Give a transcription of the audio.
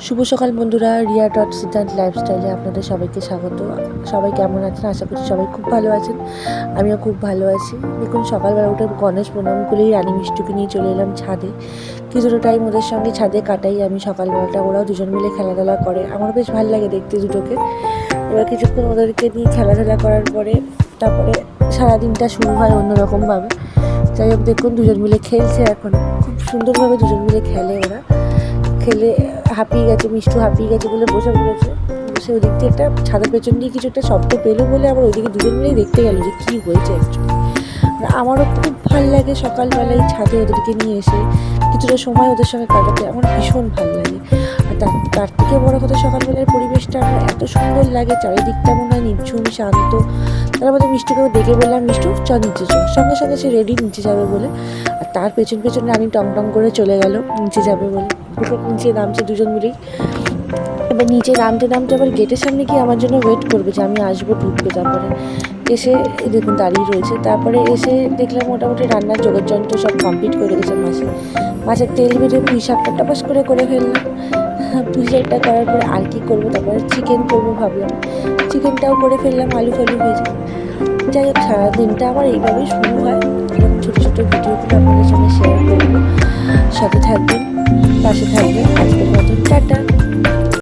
শুভ সকাল বন্ধুরা, রিয়া ডট সিদ্ধান্ত লাইফস্টাইলে আপনাদের সবাইকে স্বাগত। সবাই কেমন আছেন? আশা করছি সবাই খুব ভালো আছেন। আমিও খুব ভালো আছি। দেখুন, সকালবেলা উঠে গণেশ প্রণাম করেই রানী মিষ্টুকে নিয়ে চলে এলাম ছাদে। কিছুটা টাইম ওদের সঙ্গে ছাদে কাটাই আমি সকালবেলাটা। ওরাও দুজন মিলে খেলাধুলা করে, আমার বেশ ভালো লাগে দেখতে দুটোকে। এবার কিছুক্ষণ ওদেরকে নিয়ে খেলাধুলা করার পরে তারপরে সারাদিনটা শুরু হয় অন্যরকমভাবে। যাই হোক, দেখুন দুজন মিলে খেলছে এখন, খুব সুন্দরভাবে দুজন মিলে খেলে ওরা। খেলে হাঁপিয়ে গেছে, মিষ্টু হাঁপিয়ে গেছে বলে বসে পড়েছে। বসে ওদিক দিয়ে একটা ছাদের পেছন দিয়ে কিছু একটা শব্দ পেলো বলে আবার ওইদিকে দুজন মিলেই দেখতে গেল যে কী হয়েছে অ্যাকচুয়ালি। আমারও খুব ভালো লাগে সকালবেলায় ছাদে ওদেরকে নিয়ে এসে কিছুটা সময় ওদের সঙ্গে কাটাতে, আমার ভীষণ ভালো লাগে। আর তার থেকে বড় কথা, সকালবেলার পরিবেশটা আমার এত সুন্দর লাগে, চারিদিকটা মনে হয় নিঝুম শান্ত। তার মধ্যে মিষ্টুকেও ডেকে বললাম, মিষ্টু চ নিচে চ, সঙ্গে সঙ্গে সে রেডি নিচে যাবে বলে। আর তার পেছন পেছন রানী টং টং করে চলে গেল নিচে যাবে বলে। নিচে নামছে দুজন মিলেই। এবার নিচে নামতে নামতে আবার গেটের সামনে গিয়ে আমার জন্য ওয়েট করবে যে আমি আসবো, ঢুকবে। তারপরে এসে দেখুন দাঁড়িয়ে রয়েছে। তারপরে এসে দেখলাম মোটামুটি রান্নার জোগাড়যন্ত্র সব কমপ্লিট করে রেখেছে। মাছের তেল বেঁধে পুঁই শাকটা টাপাস করে ফেললাম। পুঁই শাকটা করার পরে আর কি করবো, তারপরে চিকেন করবো ভাবলাম, চিকেনটাও করে ফেললাম, আলু ফালু ভেজে। যাই হোক, সারাদিনটা আমার এইভাবেই শুরু হয়। এরকম ছোটো ছোটো ভিডিওগুলো আপনাদের সঙ্গে শেয়ার করবো। সাথে থাকবেন, পাশে থাকবেন। আজকের মতন টাটা।